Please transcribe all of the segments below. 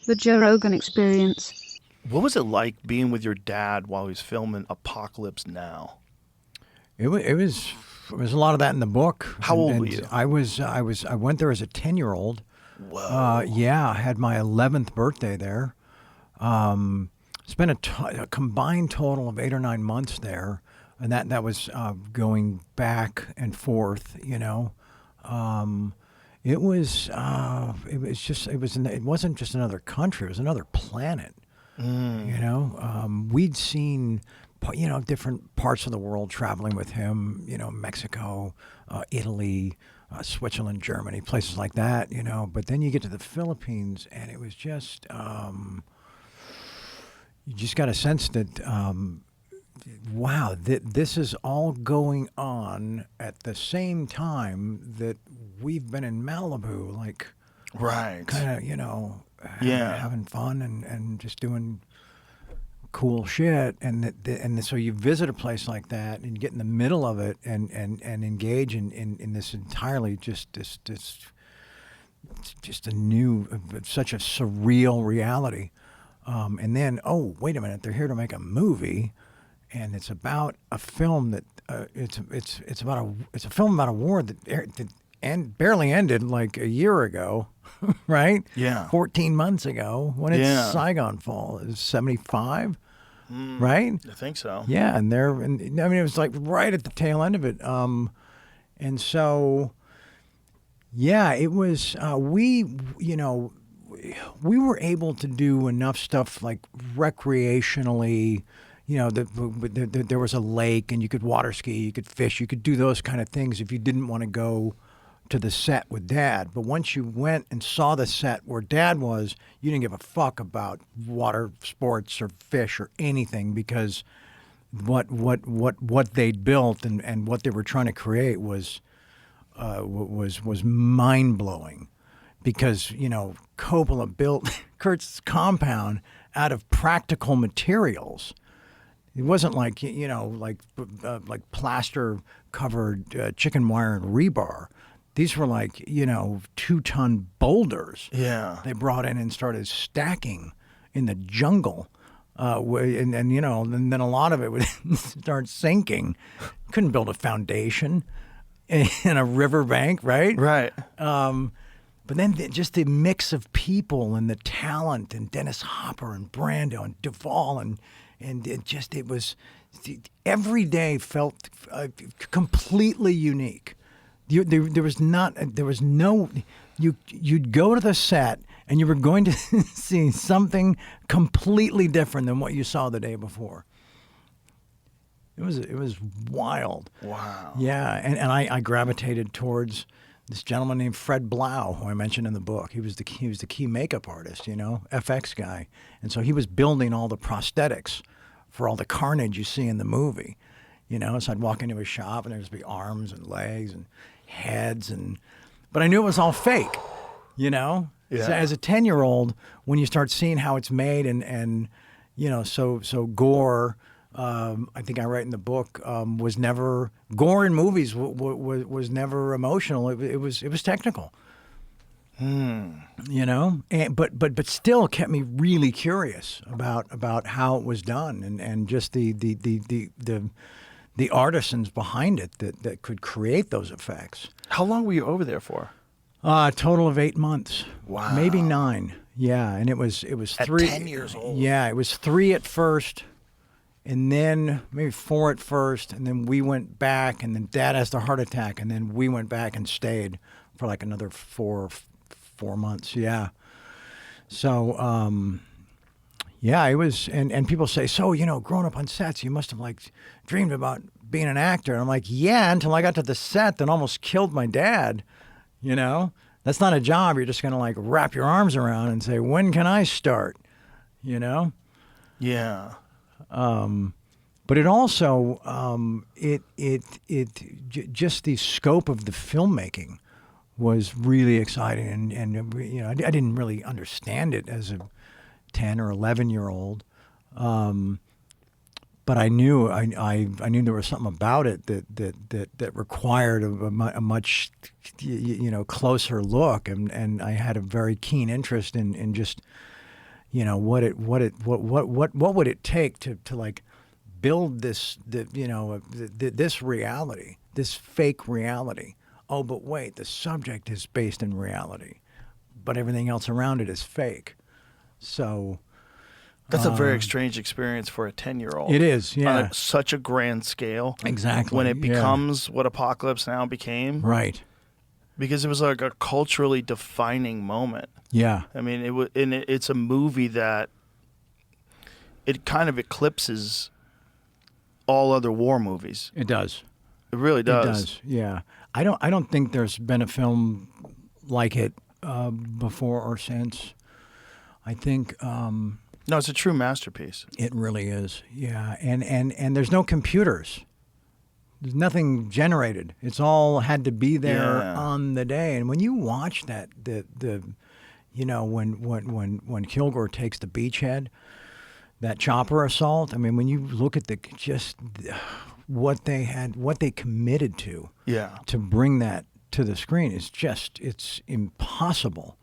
The Joe Rogan Experience. What was it like being with your dad while he was filming Apocalypse Now? It was a lot of that in the book. How old were you? I went there as a 10-year-old. Whoa. Yeah, I had my 11th birthday there. Spent a combined total of 8 or 9 months there, and that was going back and forth. It wasn't just another country; it was another planet. We'd seen different parts of the world traveling with him. Mexico, Italy, Switzerland, Germany, places like that. But then you get to the Philippines, and it was just you just got a sense that wow, this is all going on at the same time that we've been in Malibu, like Right. kind of Yeah. having fun and just doing cool shit, so you visit a place like that and you get in the middle of it and engage in this entirely just a new, such a surreal reality, and then, oh, wait a minute, they're here to make a movie, and it's about a film that it's a film about a war that barely ended like a year ago, right? Yeah. 14 months ago, when it's Yeah. Saigon Fall, it was 75, right? I think so. Yeah, and it was like right at the tail end of it. And so, yeah, it was, we were able to do enough stuff like recreationally. There was a lake and you could water ski, you could fish, you could do those kind of things if you didn't want to go to the set with Dad. But once you went and saw the set where Dad was, you didn't give a fuck about water sports or fish or anything, because what they'd built and what they were trying to create was mind blowing. Because Coppola built Kurt's compound out of practical materials. It wasn't like like plaster covered chicken wire and rebar. These were like 2-ton boulders. Yeah. They brought in and started stacking in the jungle, and then a lot of it would start sinking. Couldn't build a foundation in a riverbank, right? Right. But then just the mix of people and the talent, and Dennis Hopper and Brando and Duvall and it was every day felt completely unique. There was no you'd go to the set and you were going to see something completely different than what you saw the day before. It was wild. Wow. Yeah, and I gravitated towards this gentleman named Fred Blau, who I mentioned in the book. He was the key makeup artist, FX guy, and so he was building all the prosthetics for all the carnage you see in the movie. So I'd walk into his shop and there'd just be arms and legs and heads, but I knew it was all fake. Yeah. So as a 10-year-old, when you start seeing how it's made and so gore. I think I write in the book, was never gore in movies. Was never emotional. It was technical. But still kept me really curious about how it was done and just the artisans behind it that could create those effects. How long were you over there for? A total of 8 months. Wow. Maybe 9. Yeah, and it was At 3. 10 years old. Yeah, it was 3 at first. And then maybe 4 at first, and then we went back, and then Dad has the heart attack, and then we went back and stayed for like another 4 months. Yeah. So, yeah, it was, and people say, so, growing up on sets, you must have like dreamed about being an actor. And I'm like, yeah, until I got to the set that almost killed my dad. That's not a job you're just going to like wrap your arms around and say, when can I start? Yeah. But it also just the scope of the filmmaking was really exciting, and I didn't really understand it as a 10 or 11-year-old, but I knew there was something about it that required a much closer look, and I had a very keen interest in just you know, what would it take to like build this, this reality, this fake reality. Oh, but wait, the subject is based in reality, but everything else around it is fake. So that's a very strange experience for a 10-year-old. it is, yeah. On such a grand scale. Exactly. When it becomes what Apocalypse Now became. Right. Because it was like a culturally defining moment. Yeah. I mean, it's a movie that it kind of eclipses all other war movies. It does. It really does. It does. Yeah. I don't think there's been a film like it before or since. I think no, it's a true masterpiece. it really is. Yeah. And there's no computers. There's nothing generated. It's all had to be there on the day. And when you watch that, when Kilgore takes the beachhead, that chopper assault. I mean, when you look at what they committed to bring that to the screen, it's impossible.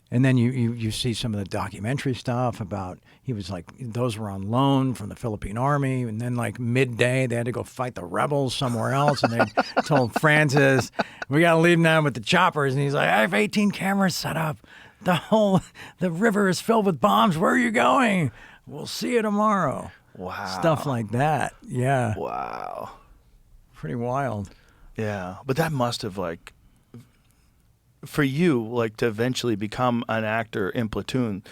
And then you see some of the documentary stuff about he was like, those were on loan from the Philippine Army, and then like midday they had to go fight the rebels somewhere else, and they told Francis, we got to leave now with the choppers, and he's like, I have 18 cameras set up. The river is filled with bombs. Where are you going? We'll see you tomorrow. Wow. Stuff like that. Yeah. Wow. Pretty wild. Yeah. But that must have, like, for you, like, to eventually become an actor in Platoon,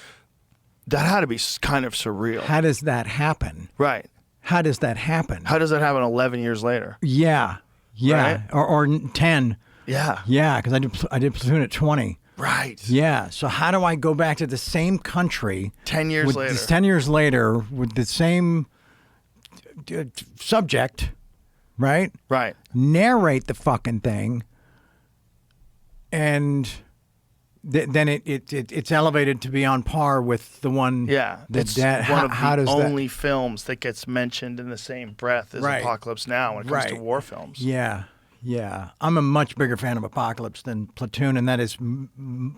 that had to be kind of surreal. How does that happen? Right. How does that happen? How does that happen 11 years later? Yeah. Yeah. Right? Or 10. Yeah. Yeah, because I did Platoon at 20. Right. Yeah. So how do I go back to the same country 10 years later? 10 years later with the same subject, right? Right. Narrate the fucking thing, and then it's elevated to be on par with the one. Yeah. It's one of the only films that gets mentioned in the same breath as Apocalypse Now when it comes to war films. Yeah. Yeah, I'm a much bigger fan of Apocalypse than Platoon, and that is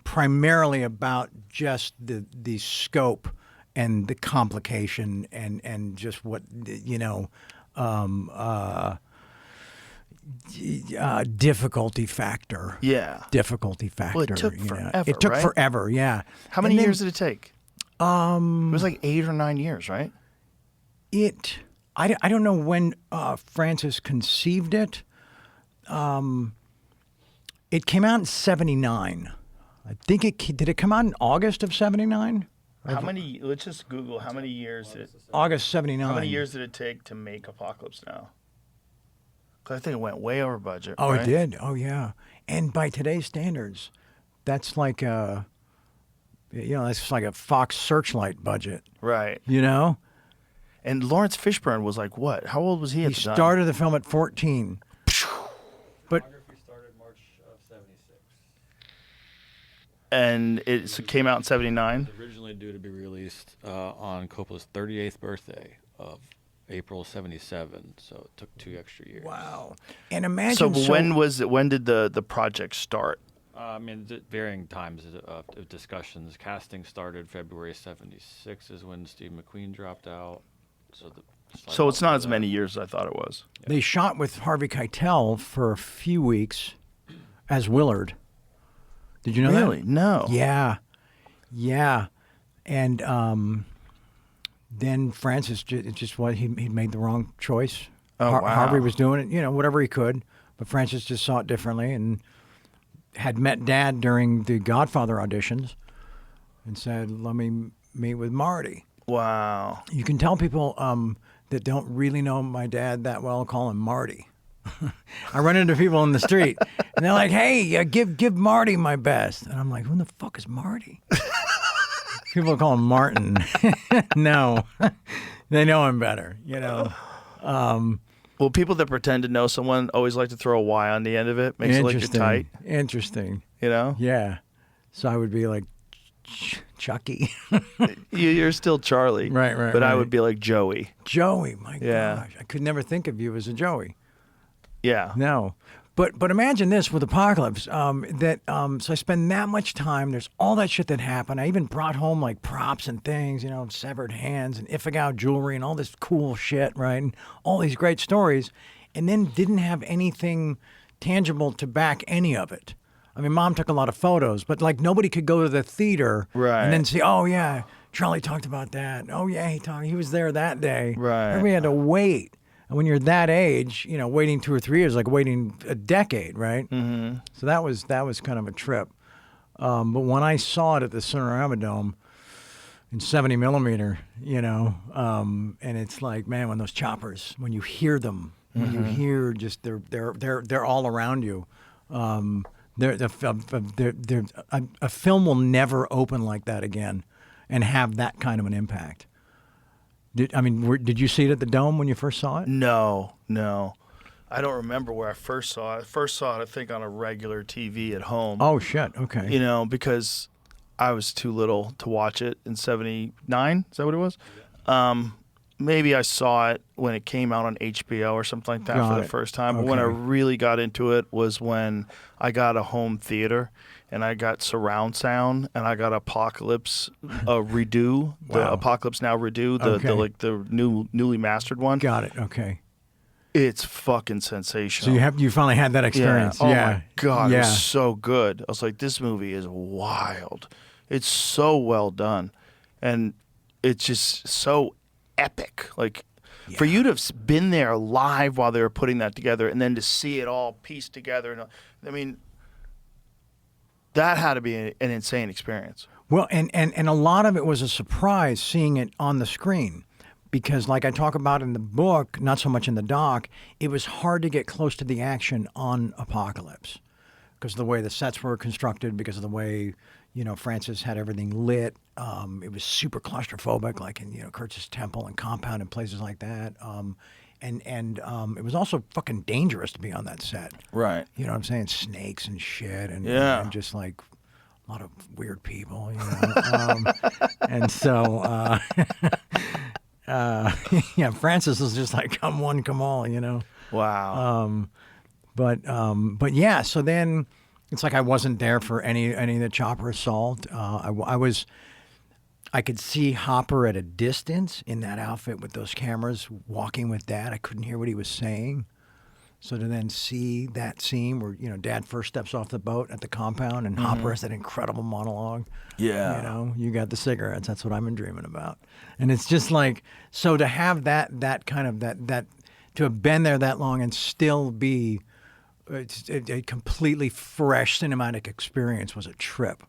primarily about just the scope and the complication and just what difficulty factor. Yeah, difficulty factor. Well, it took forever. It took forever. Yeah. How many years did it take? It was like 8 or 9 years, right? I don't know when Francis conceived it. It came out in 79. I think did it come out in August of 79? Let's just Google how many years August 79. How many years did it take to make Apocalypse Now? Because I think it went way over budget. Oh, right? It did. Oh, yeah. And by today's standards, that's like that's like a Fox Searchlight budget. Right. You know? And Lawrence Fishburne was like what? How old was he at the time? He started the film at 14. But started March of 76. And it came out in 79? It was originally due to be released on Coppola's 38th birthday of April 77, so it took 2 extra years. Wow. And imagine when did the project start? I mean, varying times of discussions. Casting started February 76 is when Steve McQueen dropped out. So it's not as many years as I thought it was. Yeah. They shot with Harvey Keitel for a few weeks as Willard. Did you know that? Really? No. Yeah. Yeah. And then Francis he made the wrong choice. Oh, wow. Harvey was doing it, whatever he could, but Francis just saw it differently and had met Dad during the Godfather auditions and said, let me meet with Marty. Wow. You can tell people that don't really know my dad that well, call him Marty. I run into people in the street, and they're like, hey, give Marty my best. And I'm like, who the fuck is Marty? People call him Martin. No, they know him better, Well, people that pretend to know someone always like to throw a Y on the end of it. Makes it like you're tight. Interesting. Yeah. So I would be like, Chucky. You're still Charlie. Right. But I would be like Joey. Joey, my gosh. I could never think of you as a Joey. Yeah. No. But imagine this with Apocalypse. So I spend that much time. There's all that shit that happened. I even brought home like props and things, severed hands and Ifugao jewelry and all this cool shit, right? And all these great stories, and then didn't have anything tangible to back any of it. I mean, Mom took a lot of photos, but like nobody could go to the theater and then see, oh yeah, Charlie talked about that. Oh yeah, he was there that day. Right. Everybody had to wait. And when you're that age, waiting 2 or 3 years, like waiting a decade, right? Mm-hmm. So that was kind of a trip. But when I saw it at the Cinerama Dome in 70 millimeter, and it's like, man, when those choppers, when you hear them, when you hear just they're all around you. A film will never open like that again, and have that kind of an impact. Did you see it at the Dome when you first saw it? No. I don't remember where I first saw it. I first saw it, I think, on a regular TV at home. Oh, shit. Okay. Because I was too little to watch it in 79. Is that what it was? Maybe I saw it when it came out on HBO or something like that for the first time. But when I really got into it was when I got a home theater and I got surround sound and I got Apocalypse redo, the Apocalypse Now redo, the newly mastered one. Got it. Okay. It's fucking sensational. So you finally had that experience. Yeah. Oh my God, it was so good. I was like, this movie is wild. It's so well done, and it's just so epic. Like for you to have been there live while they were putting that together, and then to see it all pieced together. That had to be an insane experience. Well, and a lot of it was a surprise seeing it on the screen. Because like I talk about in the book, not so much in the doc, it was hard to get close to the action on Apocalypse. Because of the way the sets were constructed, because of the way, Francis had everything lit. It was super claustrophobic, like in, Kurtz's Temple and Compound and places like that. And it was also fucking dangerous to be on that set. Right. You know what I'm saying? Snakes and shit and just like a lot of weird people, and so, Francis was just like, come one, come all, Wow. But yeah, so then it's like I wasn't there for any of the chopper assault. I could see Hopper at a distance in that outfit with those cameras walking with Dad. I couldn't hear what he was saying. So to then see that scene where, Dad first steps off the boat at the compound and Hopper has that incredible monologue. Yeah. You got the cigarettes. That's what I've been dreaming about. And it's just like, so to have that kind of, that to have been there that long and still be a completely fresh cinematic experience was a trip.